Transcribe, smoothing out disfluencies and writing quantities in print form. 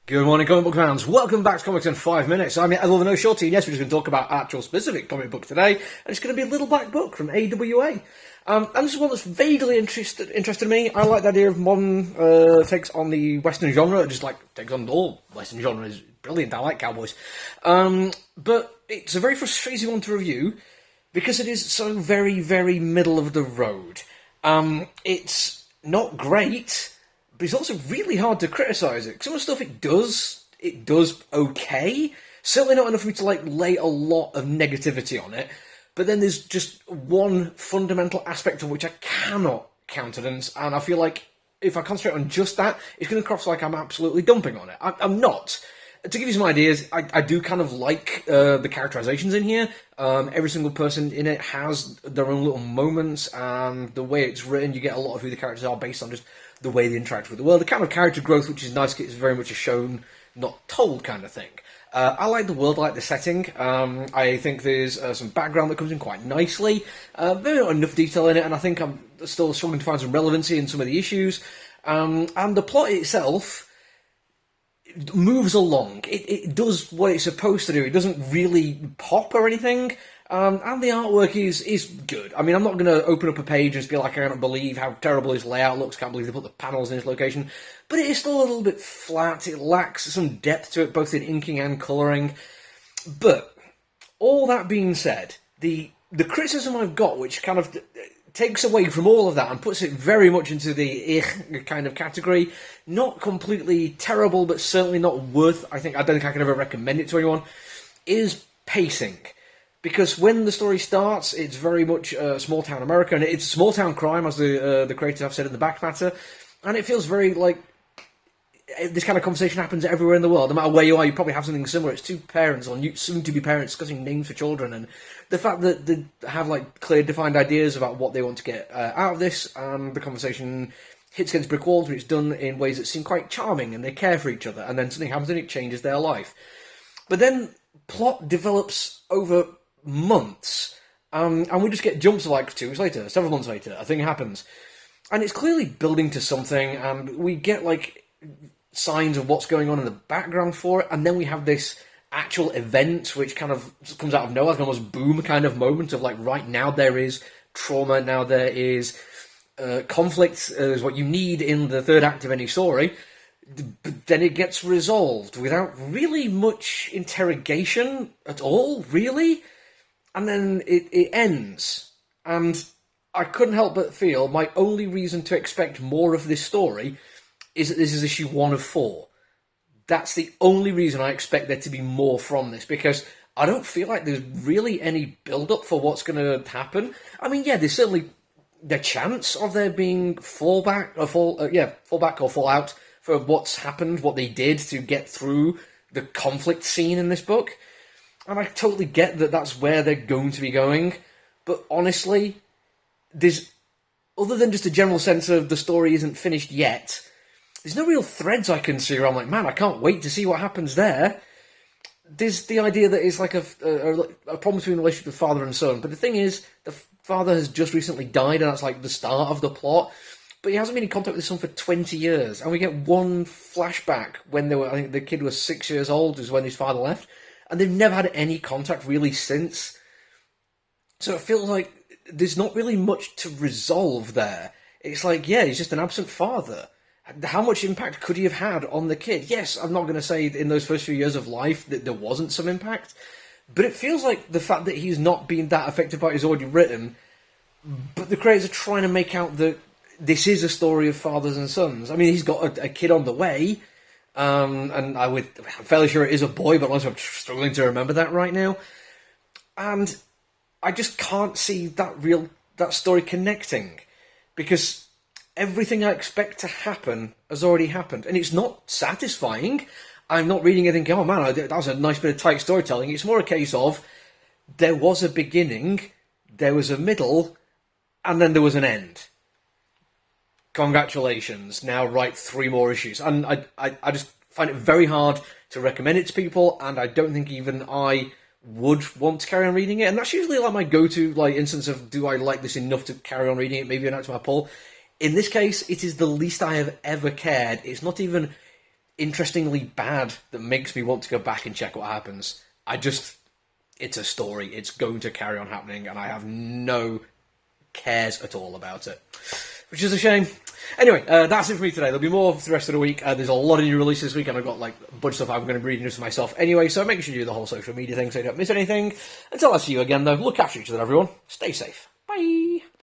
Good morning, comic book fans. Welcome back to Comics in 5 Minutes. I'm your No Shorty, and yes, we're just going to talk about actual specific comic book today, and it's going to be a little black book from AWA. And this is one that's vaguely interested me. I like the idea of modern takes on the Western genre. It just takes on all Western genres. Brilliant. I like cowboys. But it's a very frustrating one to review because it is so very, very middle of the road. It's not great, but it's also really hard to criticise it. Some of the stuff it does okay. Certainly not enough for me to lay a lot of negativity on it. But then there's just one fundamental aspect of which I cannot countenance, and I feel like if I concentrate on just that, it's going to cross like I'm absolutely dumping on it. I'm not. To give you some ideas, I do kind of like the characterizations in here. Every single person in it has their own little moments, and the way it's written, you get a lot of who the characters are based on just the way they interact with the world. The kind of character growth, which is nice, it's very much a shown, not told kind of thing. I like the world, I like the setting. I think there's some background that comes in quite nicely. Maybe not enough detail in it, and I think I'm still struggling to find some relevancy in some of the issues. And the plot itself moves along. It does what it's supposed to do. It doesn't really pop or anything. And the artwork is good. I mean, I'm not going to open up a page and just be like, I can't believe how terrible his layout looks, can't believe they put the panels in this location. But it is still a little bit flat. It lacks some depth to it, both in inking and colouring. But all that being said, the criticism I've got, which kind of takes away from all of that and puts it very much into the kind of category, not completely terrible, but certainly not worth, I don't think I can ever recommend it to anyone, is pacing. Because when the story starts, it's very much small-town America, and it's small-town crime, as the creators have said in the back matter, and it feels very like this kind of conversation happens everywhere in the world. No matter where you are, you probably have something similar. It's two parents, or soon-to-be parents, discussing names for children, and the fact that they have clear, defined ideas about what they want to get out of this, and the conversation hits against brick walls, but it's done in ways that seem quite charming, and they care for each other, and then something happens and it changes their life. But then plot develops over months, and we just get jumps of 2 weeks later, several months later, a thing happens. And it's clearly building to something, and we get signs of what's going on in the background for it, and then we have this actual event which kind of comes out of nowhere, like almost boom kind of moment of right now there is trauma, now there is conflict, is what you need in the third act of any story. But then it gets resolved without really much interrogation at all, really. And then it ends. And I couldn't help but feel my only reason to expect more of this story is that this is issue 1 of 4. That's the only reason I expect there to be more from this, because I don't feel like there's really any build-up for what's going to happen. I mean, yeah, there's certainly the chance of there being fallback or fallout for what's happened, what they did to get through the conflict scene in this book. And I totally get that that's where they're going to be going. But honestly, there's, other than just a general sense of the story isn't finished yet, there's no real threads I can see where I'm like, man, I can't wait to see what happens there. There's the idea that it's a problem between the relationship with father and son. But the thing is, the father has just recently died, and that's the start of the plot. But he hasn't been in contact with his son for 20 years. And we get one flashback when I think the kid was 6 years old, is when his father left. And they've never had any contact really since. So it feels like there's not really much to resolve there. It's he's just an absent father. How much impact could he have had on the kid? Yes, I'm not going to say in those first few years of life that there wasn't some impact. But it feels like the fact that he's not been that affected by it is already written. But the creators are trying to make out that this is a story of fathers and sons. I mean, he's got a kid on the way. And I'm fairly sure it is a boy, but also I'm struggling to remember that right now. And I just can't see that story connecting, because everything I expect to happen has already happened, and it's not satisfying. I'm not reading it thinking, oh man, that was a nice bit of tight storytelling. It's more a case of there was a beginning, there was a middle, and then there was an end. Congratulations, now write 3 more issues. And I just find it very hard to recommend it to people, and I don't think even I would want to carry on reading it. And that's usually my go-to instance of, do I like this enough to carry on reading it, maybe an out to my pull. In this case, it is the least I have ever cared. It's not even interestingly bad that makes me want to go back and check what happens. It's a story. It's going to carry on happening, and I have no cares at all about it, which is a shame. Anyway, that's it for me today. There'll be more for the rest of the week. There's a lot of new releases this week, and I've got like a bunch of stuff I'm going to be reading just for myself anyway, so make sure you do the whole social media thing so you don't miss anything. Until I see you again, though, look after each other, everyone. Stay safe. Bye!